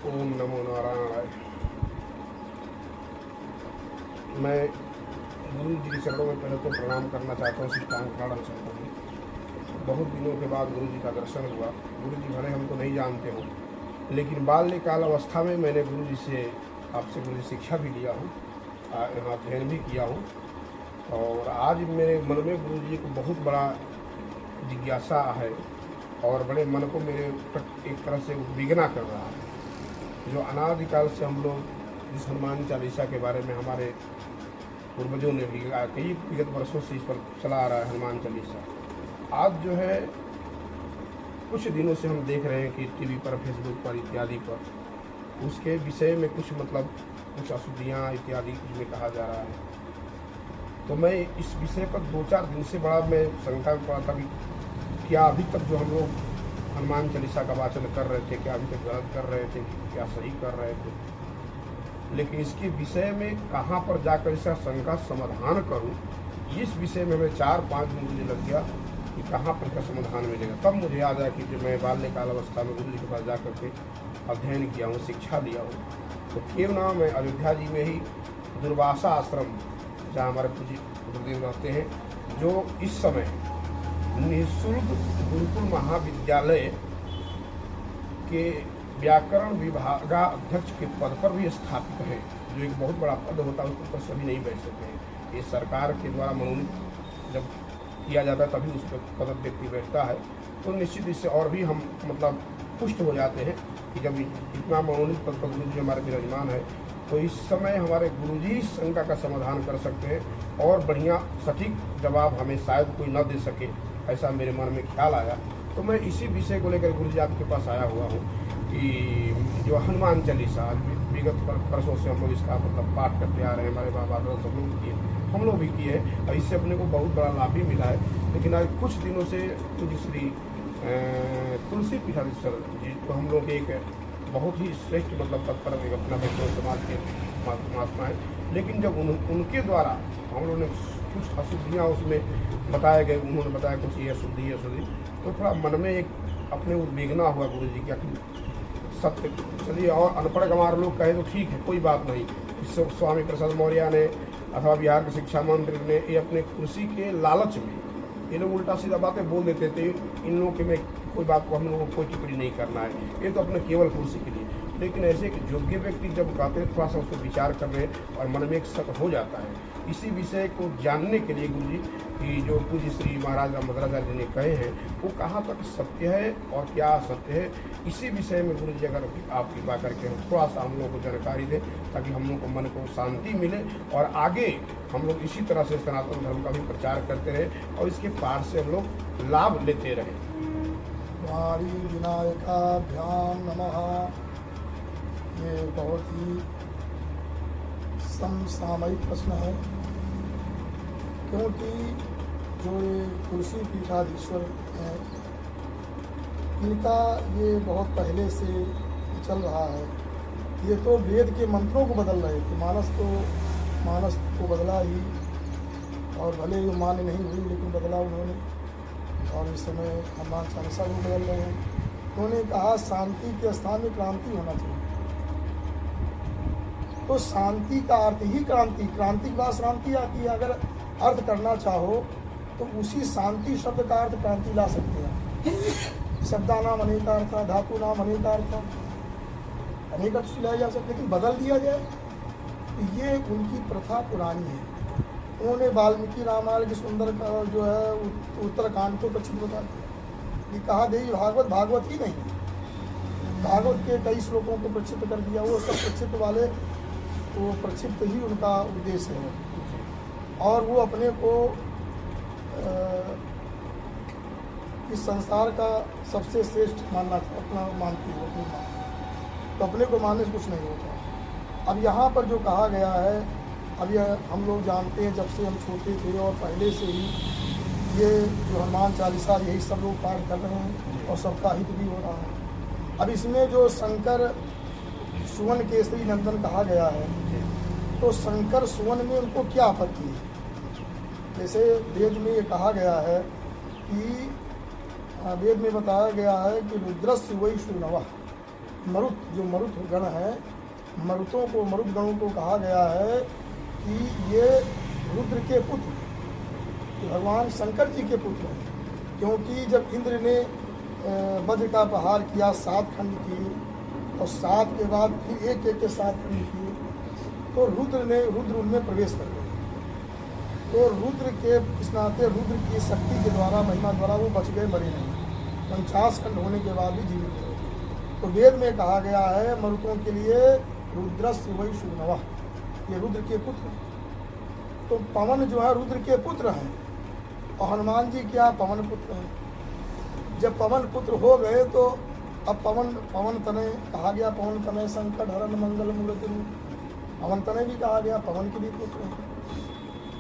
ओम नमो नारायणाय। मैं गुरु जी के चरणों में पहले तो प्रणाम करना चाहता हूँ, सिद्धांत प्रणाम चाहता हूँ। बहुत दिनों के बाद गुरु जी का दर्शन हुआ। गुरु जी भले हमको नहीं जानते हो, लेकिन बाल्यकाल अवस्था में मैंने गुरु जी से आपसे गुरु जी शिक्षा भी लिया हूँ, यहाँ अध्ययन भी किया हूँ। और आज मेरे मन में गुरु जी को बहुत बड़ा जिज्ञासा है और बड़े मन को मेरे एक तरह से उद्विग्ना कर रहा है। जो अनादिकाल से हम लोग जिस हनुमान चालीसा के बारे में हमारे पूर्वजों ने भी कई विगत वर्षों से इस पर चला आ रहा है हनुमान चालीसा। आज जो है कुछ दिनों से हम देख रहे हैं कि टीवी पर, फेसबुक पर इत्यादि पर उसके विषय में कुछ अशुद्धियाँ इत्यादि उसमें कहा जा रहा है। तो मैं इस विषय पर 2-4 दिन से बड़ा मैं शंका में पड़ा था कि क्या अभी तक जो हम लोग हनुमान चालीसा का वाचन कर रहे थे, क्या अभी तक गलत कर रहे थे, क्या सही कर रहे थे। लेकिन इसके विषय में कहाँ पर जाकर इसका शंका समाधान करूं, इस विषय में हमें 4-5 दिन मुझे लग गया कि कहाँ पर इसका समाधान मिलेगा। तब मुझे याद आया कि जब मैं बाल्यकाल अवस्था में गुरु जी के पास जा करके अध्ययन किया हूँ, शिक्षा लिया हूँ, तो क्यों ना मैं अयोध्या जी में ही दुर्वासा आश्रम जहाँ हमारे पूज्य गुरुदेव रहते हैं, जो इस समय निःशुल्क गुरुकुल महाविद्यालय के व्याकरण विभागाध्यक्ष के पद पर भी स्थापित है। जो एक बहुत बड़ा पद होता है, उस पर सभी नहीं बैठ सकते हैं। ये सरकार के द्वारा मनोनीत जब किया जाता है तभी उस पर पद व्यक्ति बैठता है। तो निश्चित इससे और भी हम पुष्ट हो जाते हैं कि जब इतना मनोनीत पद पर गुरु जी हमारे विराजमान है, तो इस समय हमारे गुरुजी इस शंका का समाधान कर सकते हैं और बढ़िया सटीक जवाब हमें शायद कोई न दे सके, ऐसा मेरे मन में ख्याल आया। तो मैं इसी विषय को लेकर गुरुजी आपके पास आया हुआ हूँ कि जो हनुमान चालीसा विगत वर्षों से हम लोग इसका पाठ करते आ रहे हैं, हमारे बाबा सब लोग किए, हम लोग भी किए हैं और इससे अपने को बहुत बड़ा लाभ भी मिला है। लेकिन आज कुछ दिनों से पूज्य श्री तुलसी पीठाधीश्वर जी, तो हम लोग एक बहुत ही श्रेष्ठ तत्पर अपना वैष्णव समाज के महात्मा है, लेकिन जब उनके द्वारा हम लोगों ने कुछ अशुद्धियाँ उसमें बताए गए, उन्होंने बताया कुछ ये अशुद्धि तो थोड़ा मन में एक अपने उद्विग्ना हुआ गुरु जी क्या सत्य। चलिए, और अनपढ़ गंवार लोग कहे तो ठीक है, कोई बात नहीं। इससे स्वामी प्रसाद मौर्य ने अथवा बिहार के शिक्षा मंत्री ने ये अपने कुर्सी के लालच में ये लोग उल्टा सीधा बातें बोल देते थे। इन लोगों के में कोई बात को हम लोगों को कोई टिप्पणी नहीं करना है, ये तो अपने केवल कुर्सी के लिए। लेकिन ऐसे एक योग्य व्यक्ति जब कहते हैं, थोड़ा सा उसको विचार कर रहे हैं और मन में एक शक हो जाता है। इसी विषय को जानने के लिए गुरु जी की जो पूज्य श्री महाराज रामभद्राचार्य जी ने कहे हैं, वो कहाँ तक सत्य है और क्या असत्य है, इसी विषय में गुरु जी अगर आप कृपा करके हम थोड़ा सा हम लोग को जानकारी दें, ताकि हम लोग को मन को शांति मिले और आगे हम लोग इसी तरह से सनातन धर्म का भी प्रचार करते रहे और इसके पार से हम लोग लाभ लेते रहें। वाणी विनायकाभ्याम नमः। ये बहुत ही समसामयिक प्रश्न है, क्योंकि जो ये तुलसी पीठाधीश्वर हैं, इनका ये बहुत पहले से चल रहा है। ये तो वेद के मंत्रों को बदल रहे थे, मानस को बदला ही, और भले ही मान्य नहीं हुई लेकिन बदला उन्होंने। और इस समय हनुमान चालीसा को बदल रहे हैं। उन्होंने कहा शांति के स्थान में क्रांति होना चाहिए। तो शांति का अर्थ ही क्रांति के बाद शांति आती है। अगर अर्थ करना चाहो तो उसी शांति शब्द का अर्थ क्रांति ला सकते हैं। शब्दानाम अनेकार्थ, धातु नाम अनेकार्थ, अनेक अर्थ लाया जा सकते, लेकिन बदल दिया जाए तो ये उनकी प्रथा पुरानी है। उन्होंने वाल्मीकि रामायण की सुंदर जो है उत्तरकांड को प्रचित बता दिया। ये कहा देवी भागवत ही नहीं, भागवत के कई श्लोकों को प्रचित कर दिया। वो सब प्रचित वाले, वो प्रक्षिप्त ही उनका उद्देश्य है और वो अपने को इस संसार का सबसे श्रेष्ठ अपना मानती है, तो अपने को मानने से कुछ नहीं होता। अब यहाँ पर जो कहा गया है, अब यह हम लोग जानते हैं, जब से हम छोटे थे और पहले से ही ये जो हनुमान चालीसा यही सब लोग पाठ कर रहे हैं और सबका हित भी हो रहा है। अब इसमें जो शंकर सुवन केसरी नंदन कहा गया है, तो शंकर सुवन में उनको क्या आपत्ति है? जैसे वेद में ये कहा गया है कि वेद में बताया गया है कि रुद्रस्य वै श्रीनवः, मरुत जो मरुत गण है, मरुतों को, मरुत गणों को कहा गया है कि ये रुद्र के पुत्र, भगवान शंकर जी के पुत्र हैं। क्योंकि जब इंद्र ने वज्र का प्रहार किया, 7 खंड किए, और 7 के बाद फिर एक के 7 खंड किए, तो रुद्र उनमें प्रवेश कर गए। तो रुद्र के इस नाते रुद्र की शक्ति के द्वारा, महिमा द्वारा वो बच गए, मरे नहीं। 49 खंड होने के बाद भी जीवित रहे। तो वेद में कहा गया है मरुतों के लिए रुद्रस्य वै सुनवा, ये रुद्र के पुत्र। तो पवन जो है रुद्र के पुत्र हैं, और हनुमान जी क्या पवन पुत्र हैं। जब पवन पुत्र हो गए तो अब पवन तनय कहा गया, पवन तनय संकट हरण मंगल मूर्ति रूप, पवन तनय भी कहा गया, पवन के भी पुत्र हैं।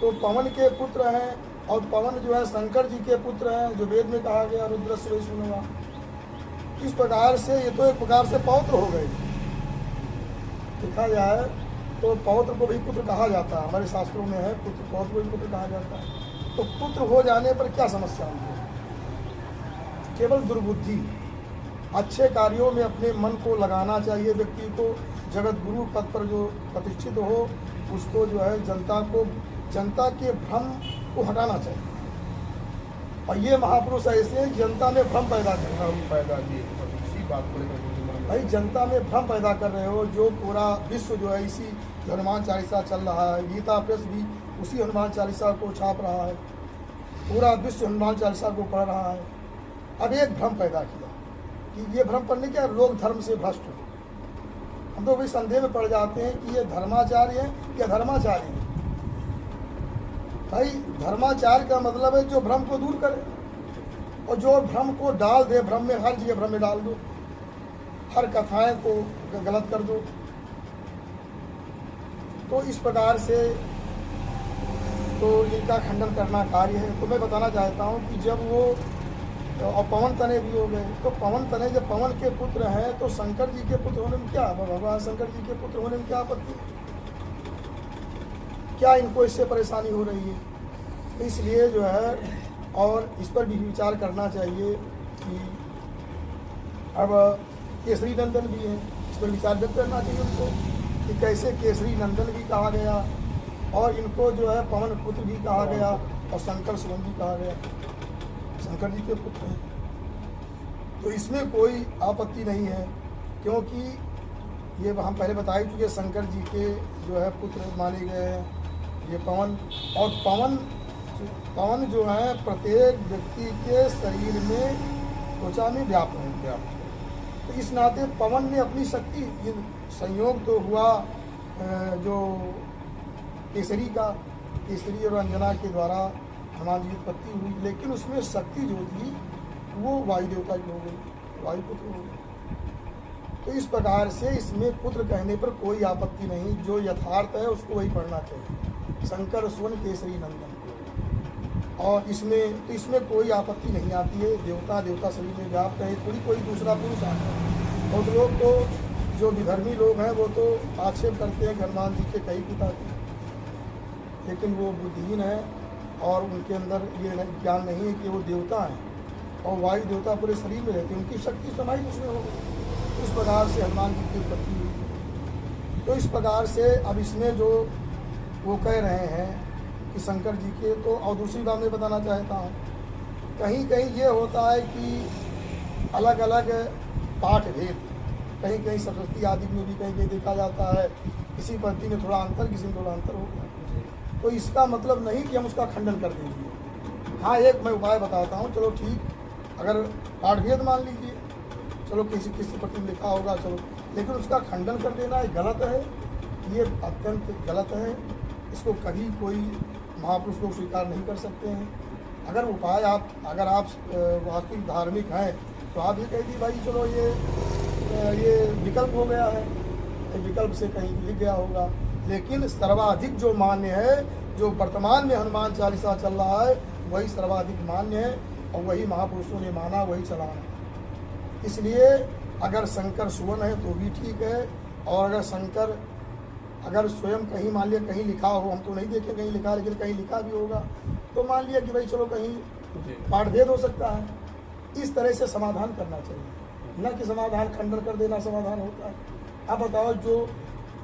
तो पवन के पुत्र हैं, और पवन जो है शंकर जी के पुत्र हैं, जो वेद में कहा गया रुद्रस्य वै सुनवा। इस प्रकार से ये तो एक प्रकार से पौत्र हो गए। देखा जाए तो पौत्र को भी पुत्र कहा जाता है, हमारे शास्त्रों में है पुत्र, पौत्र को भी पुत्र कहा जाता है। तो पुत्र हो जाने पर क्या समस्या होगी? केवल दुर्बुद्धि। अच्छे कार्यों में अपने मन को लगाना चाहिए व्यक्ति को। जगत गुरु पद पर जो प्रतिष्ठित हो, उसको जो है जनता के भ्रम को हटाना चाहिए। और ये महापुरुष ऐसे हैं, जनता में भ्रम पैदा करना इसी बात को लेकर भाई, जनता में भ्रम पैदा कर रहे हो। जो पूरा विश्व जो है इसी हनुमान चालीसा चल रहा है, गीता प्रेस भी उसी हनुमान चालीसा को छाप रहा है, पूरा विश्व हनुमान चालीसा को पढ़ रहा है। अब एक भ्रम पैदा किया कि ये भ्रम पढ़ने क्या, लोग धर्म से भ्रष्ट हो। हम तो भाई संदेह में पड़ जाते हैं कि ये धर्माचार्य है या धर्माचार्य है। भाई धर्माचार्य का मतलब है जो भ्रम को दूर करे, और जो भ्रम को डाल दे, भ्रम में हर जगह भ्रम में डाल दो, हर कथाएं को गलत कर दो। तो इस प्रकार से तो इनका खंडन करना कार्य है। तो मैं बताना चाहता हूँ कि जब वो और पवन तनय भी हो गए, तो पवन तनय जब पवन के पुत्र हैं, तो शंकर जी के पुत्र होने में क्या, भगवान शंकर जी के पुत्र होने में क्या आपत्ति है? क्या इनको इससे परेशानी हो रही है? तो इसलिए जो है, और इस पर भी विचार करना चाहिए कि अब केसरी नंदन भी हैं, इस पर विचार व्यक्त करना चाहिए उनको कि कैसे केसरी नंदन भी कहा गया, और इनको जो है पवन पुत्र भी कहा गया, और शंकर सुवन भी कहा गया, शंकर जी के पुत्र हैं। तो इसमें कोई आपत्ति नहीं है, क्योंकि ये हम पहले बता ही चुके, शंकर जी के जो है पुत्र माने गए हैं ये पवन। और पवन जो है प्रत्येक व्यक्ति के शरीर में त्वचा में व्याप्त है। तो इस नाते पवन ने अपनी शक्ति, संयोग तो हुआ जो केसरी का, केसरी और अंजना के द्वारा हनुमान जी की उत्पत्ति हुई, लेकिन उसमें शक्ति जो थी वो वायु देवता की हो गई, वायुपुत्र हो गए। तो इस प्रकार से इसमें पुत्र कहने पर कोई आपत्ति नहीं, जो यथार्थ है उसको वही पढ़ना चाहिए, शंकर सुवन केसरी नंदन। और इसमें कोई आपत्ति नहीं आती है। देवता शरीर में व्याप्त है, थोड़ी कोई दूसरा पुरुष आता है। बहुत लोग तो जो विधर्मी लोग हैं वो तो आक्षेप करते हैं हनुमान जी के कई पिता थे, लेकिन वो बुद्धिहीन है और उनके अंदर ये ज्ञान नहीं है कि वो देवता हैं, और वायु देवता पूरे शरीर में रहते हैं, उनकी शक्ति समाहित उसमें हो गई। इस प्रकार से हनुमान जी की उत्पत्ति हुई। तो इस प्रकार से अब इसमें जो वो कह रहे हैं कि शंकर जी के, तो और दूसरी बात मैं बताना चाहता हूँ, कहीं कहीं ये होता है कि अलग अलग पाठ भेद, कहीं कहीं सरस्वती आदि में भी कहीं कहीं देखा जाता है, किसी पद्धति में थोड़ा अंतर, किसी में थोड़ा अंतर हो गया। तो इसका मतलब नहीं कि हम उसका खंडन कर देंगे। हाँ, एक मैं उपाय बताता हूँ, चलो ठीक, अगर पाठ भेद मान लीजिए, चलो किसी पद्धति में लिखा होगा, चलो, लेकिन उसका खंडन कर देना गलत है, ये अत्यंत गलत है। इसको कभी कोई महापुरुष लोग स्वीकार नहीं कर सकते हैं। अगर उपाय अगर आप वास्तविक धार्मिक हैं तो आप ये कह दी भाई चलो ये विकल्प हो गया है, विकल्प से कहीं लिख गया होगा, लेकिन सर्वाधिक जो मान्य है, जो वर्तमान में हनुमान चालीसा चल रहा है, वही सर्वाधिक मान्य है, और वही महापुरुषों ने माना, वही चला है। इसलिए अगर शंकर सुवन है तो भी ठीक है, और अगर शंकर अगर स्वयं कहीं मान लिया कहीं लिखा हो, हम तो नहीं देखे कहीं लिखा, लेकिन कहीं लिखा भी होगा, तो मान लिया कि भाई चलो कहीं पाठभेद हो सकता है। इस तरह से समाधान करना चाहिए। न कि समाधान खंडन कर देना समाधान होता है। अब बताओ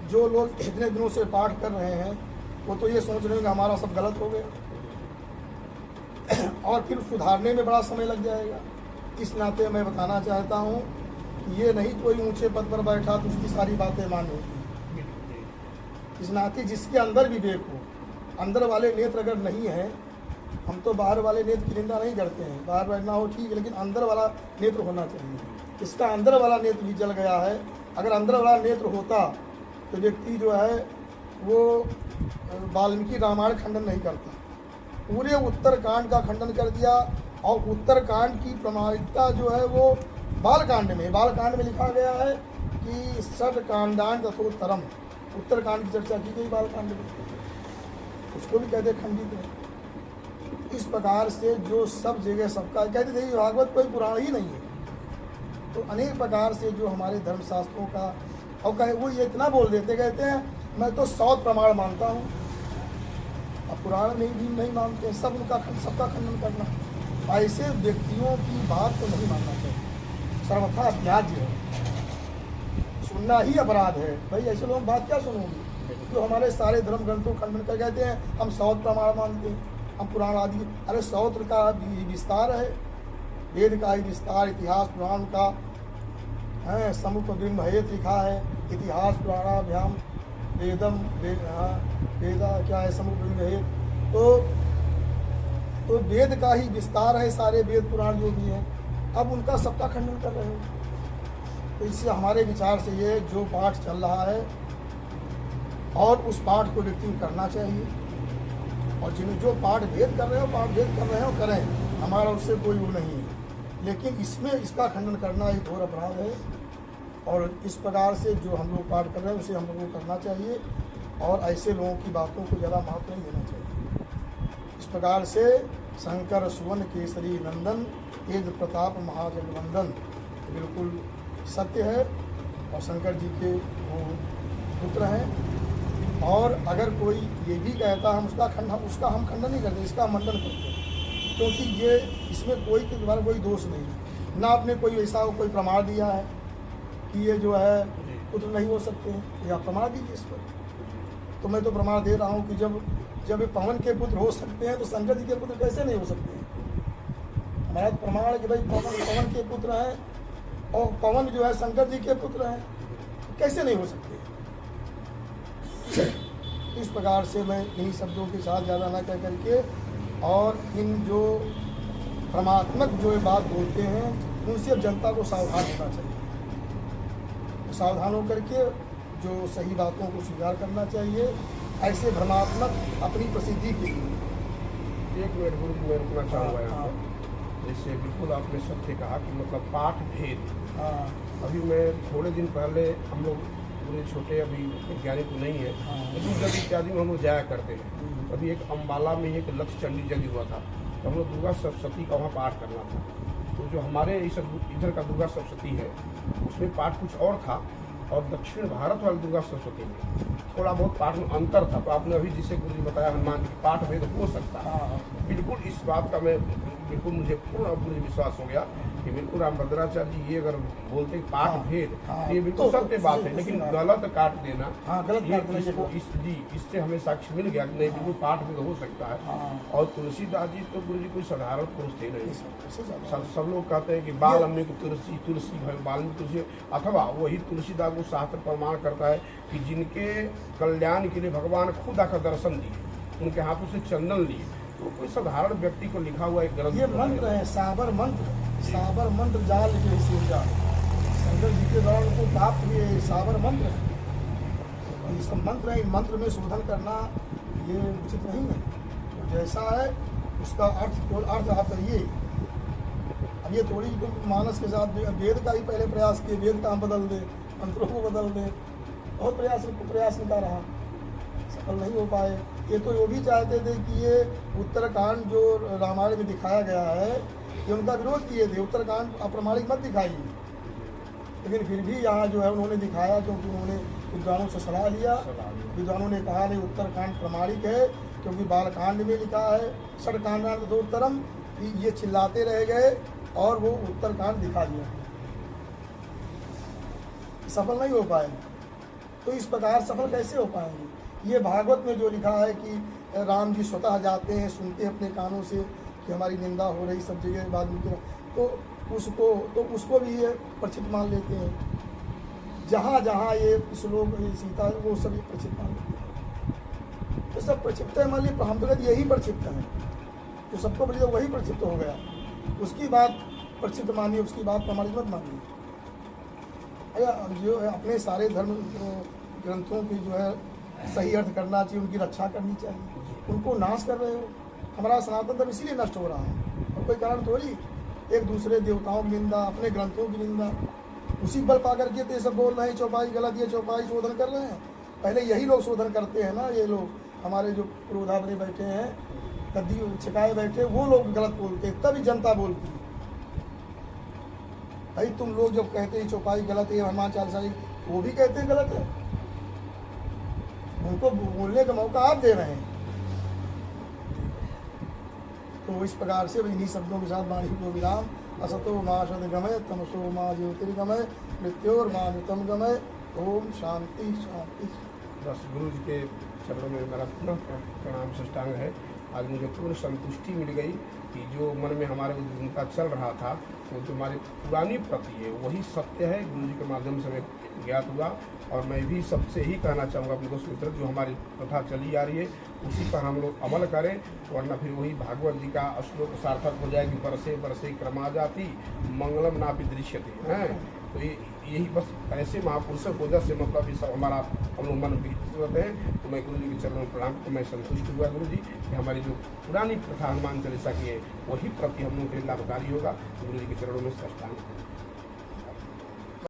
जो लोग इतने दिनों से पाठ कर रहे हैं वो तो ये सोच रहे हैं कि हमारा सब गलत हो गया और फिर सुधारने में बड़ा समय लग जाएगा। इस नाते मैं बताना चाहता हूँ कि ये नहीं कोई ऊंचे पद पर बैठा तो उसकी सारी बातें मान्य होती हैं। इस नाते जिसके अंदर विवेक हो, अंदर वाले नेत्र अगर नहीं है, हम तो बाहर वाले नेत्र की निंदा नहीं करते हैं, बाहर बैठना हो ठीक है, लेकिन अंदर वाला नेत्र होना चाहिए। इसका अंदर वाला नेत्र भी जल गया है। अगर अंदर वाला नेत्र होता तो व्यक्ति जो है वो वाल्मीकि रामायण खंडन नहीं करता, पूरे उत्तरकांड का खंडन कर दिया। और उत्तरकांड की प्रामाणिकता जो है वो बालकांड में लिखा गया है कि षट कांडान तथोत्तरम, उत्तरकांड की चर्चा की गई बालकांड में, उसको भी कहते खंडित है। इस प्रकार से जो सब जगह सबका कहते थे भागवत कोई पुराण ही नहीं है, तो अनेक प्रकार से जो हमारे धर्मशास्त्रों का और कहे वो ये इतना बोल देते, कहते हैं मैं तो 100 प्रमाण मानता हूँ, अब पुराण में भी नहीं मानते, सबका खंडन करना। ऐसे व्यक्तियों की बात तो नहीं मानना चाहिए, सर्वथा त्याज्य है, सुनना ही अपराध है। भाई ऐसे लोग बात क्या सुनोगे जो हमारे सारे धर्म ग्रंथों खंडन कर कहते हैं हम 100 प्रमाण मानते हैं, हम पुराण आदि। अरे 100 का विस्तार है, वेद का ही विस्तार, इतिहास पुराण का है, समुपब्रह्महेत लिखा है, इतिहास पुराणाभ्याम वेदम वेदा क्या है समुपब्रह्महेत, तो वेद का ही विस्तार है, सारे वेद पुराण जो भी हैं, अब उनका सबका खंडन कर रहे हो। तो इससे हमारे विचार से ये जो पाठ चल रहा है और उस पाठ को व्यक्ति को करना चाहिए, और जिन्हें जो पाठ भेद कर रहे हो करें, हमारा उससे कोई वो नहीं है, लेकिन इसमें इसका खंडन करना एक घोर अपराध है। और इस प्रकार से जो हम लोग पाठ कर रहे हैं उसे हम लोगों को करना चाहिए और ऐसे लोगों की बातों को ज़्यादा महत्व नहीं देना चाहिए। इस प्रकार से शंकर सुवन केसरी नंदन तेज प्रताप महाजगवंदन बिल्कुल सत्य है, और शंकर जी के वो पुत्र हैं। और अगर कोई ये भी कहता हम उसका हम खंडन नहीं करते, इसका मंडन करते हैं, क्योंकि ये इसमें कोई के द्वारा कोई दोष नहीं है, ना आपने कोई ऐसा कोई प्रमाण दिया है कि ये जो है पुत्र नहीं हो सकते हैं, या प्रमाण दीजिए इस पर। तो मैं तो प्रमाण दे रहा हूँ कि जब पवन के पुत्र हो सकते हैं तो शंकर जी के पुत्र कैसे नहीं हो सकते हैं। हमारा प्रमाण है कि भाई पवन के पुत्र हैं और पवन जो है शंकर जी के पुत्र हैं, तो कैसे नहीं हो सकते। इस प्रकार से मैं इन्हीं शब्दों के साथ ज़्यादा ना कह करके और इन जो भ्रमात्मक जो बात बोलते हैं उनसे अब जनता को सावधान होना चाहिए, सावधान होकर के जो सही बातों को स्वीकार करना चाहिए, ऐसे भ्रमात्मक अपनी प्रसिद्धि के लिए। एक मिनट गुरु मैं रुकना चाहूँगा यहाँ पर। जैसे बिल्कुल आपने सत्य कहा कि मतलब पाठ भेद। अभी मैं थोड़े दिन पहले हम लोग पूरे छोटे अभी वैज्ञानिक नहीं है, लेकिन जब इत्यादि में हम लोग जाया करते हैं, अभी एक अम्बाला में एक लक्ष्य चंडी जगह हुआ था, तो हम लोग दुर्गा सप्तशती का वहाँ पाठ करना था। तो जो हमारे इधर का दुर्गा सप्तशती है उसमें पाठ कुछ और था, और दक्षिण भारत वाली दुर्गा सप्तशती में थोड़ा बहुत पाठ में अंतर था। तो आपने अभी जिसे गुरु जी बताया हनुमान जी पाठ भेद हो सकता है, बिल्कुल इस बात का मैं बिल्कुल मुझे पूर्ण मुझे विश्वास हो गया कि बिल्कुल राम भद्राचार्य जी ये अगर बोलते हैं पाठ भेद, ये बिल्कुल सत्य बात है, लेकिन गलत काट देना इससे हमें साक्ष्य मिल गया कि नहीं बिल्कुल पाठ भेद हो सकता है। और तुलसीदास जी तो गुरु जी कोई साधारण पुरुष थे नहीं, सब लोग कहते हैं कि बाल अम्मे को तुलसी वाल्मीकि तुलसी, अथवा वही तुलसीदास को शास्त्र प्रमाण करता है कि जिनके कल्याण के लिए भगवान खुद आकर दर्शन दिए, उनके हाथों से चंदन लिए, तो कोई साधारण व्यक्ति को लिखा हुआ एक ग्रंथ। ये मंत्र है साबर मंत्र जाल के शिवजा शंकर जी के द्वारा उनको प्राप्त हुए साबर मंत्र है। ये सब मंत्र है, इन मंत्र में शोधन करना ये उचित नहीं है। तो जैसा है उसका अर्थ केवल अर्थ आप करिए। अब ये थोड़ी मानस के साथ वेद का ही पहले प्रयास किए, वेद का हम बदल दे, मंत्रों को बदल दे, बहुत प्रयास निकाल रहा, सफल नहीं हो पाए। ये तो वो भी चाहते थे कि ये उत्तरकांड जो रामायण में दिखाया गया है ये उनका विरोध किए थे, उत्तरकांड अप्रमाणिक मत दिखाइए, लेकिन फिर भी यहाँ जो है उन्होंने दिखाया, क्योंकि उन्होंने विद्वानों से सलाह लिया। विद्वानों ने कहा नहीं उत्तरकांड प्रमाणिक है, क्योंकि बालकांड में लिखा है षटकांडान तथोत्तरम, ये चिल्लाते रह गए और वो उत्तरकांड दिखा दिया। सफल नहीं हो पाएंगे। तो इस प्रकार सफल कैसे हो पाएंगे? ये भागवत में जो लिखा है कि राम जी स्वतः जाते हैं, सुनते हैं अपने कानों से कि हमारी निंदा हो रही सब जगह वाल्मीकि, तो उसको भी ये प्रचित मान लेते हैं। जहाँ जहाँ ये श्लोक सीता वो सभी प्रचित मान लेते हैं। तो सब प्रचित है, मान लीजिए हम तो कहते यही प्रचित है, जो सबको बोलिए वही प्रचित हो गया, उसकी बात प्रचित मानिए, उसकी बात प्रमाणित मत मानिए। जो है अपने सारे धर्म ग्रंथों की जो है सही अर्थ करना चाहिए, उनकी रक्षा करनी चाहिए, उनको नाश कर रहे हो। हमारा सनातन धर्म इसीलिए नष्ट हो रहा है, और कोई कारण थोड़ी। एक दूसरे देवताओं की निंदा, अपने ग्रंथों की निंदा, उसी बल पा करके तो ये सब बोल रहे हैं चौपाई गलत, ये चौपाई शोधन कर रहे हैं। पहले यही लोग शोधन करते हैं ना, ये लोग हमारे जो पुरोधा बने बैठे हैं, गद्दी छिकाए बैठे, वो लोग गलत बोलते हैं, तभी जनता बोलती है। भाई तुम लोग जब कहते हैं चौपाई गलत है, हनुमान चालीसा वो भी कहते हैं गलत है, उनको बोलने का मौका आप दे रहे हैं। तो इस प्रकार से इन्हीं शब्दों के साथ वाणी को विराम। असतो मां सद्गमय तमसो मां ज्योतिर्गमय मृत्योर्मामृतम गमय। ओम शांति शांति। बस गुरु जी के चरणों में मेरा पुनः प्रणाम साष्टांग है। आज मुझे पूर्ण संतुष्टि मिल गई कि जो मन में हमारे उनका चल रहा था, वो जो हमारी पुरानी प्रति है वही सत्य है। गुरु जी के माध्यम से हमें ज्ञात हुआ, और मैं भी सबसे ही कहना चाहूँगा अपने दोस्त मित्र, जो हमारी प्रथा चली आ रही है उसी पर हम लोग अमल करें, वरना फिर वही भागवत जी का श्लोक सार्थक हो जाएगी, बरसे बरसे क्रमा जाती मंगलम नापि दृश्यते हैं। तो यही बस ऐसे महापुरुषों की वजह से मतलब ये सब हमारा हम लोग मन विकसित हैं। तो मैं गुरु जी के चरणों में प्रणाम तो मैं संतुष्ट हुआ गुरु जी कि हमारी जो पुरानी प्रथा हनुमान चालीसा की है वही प्रति हम लोग के लिए लाभकारी होगा। गुरु जी के चरणों में साष्टांग।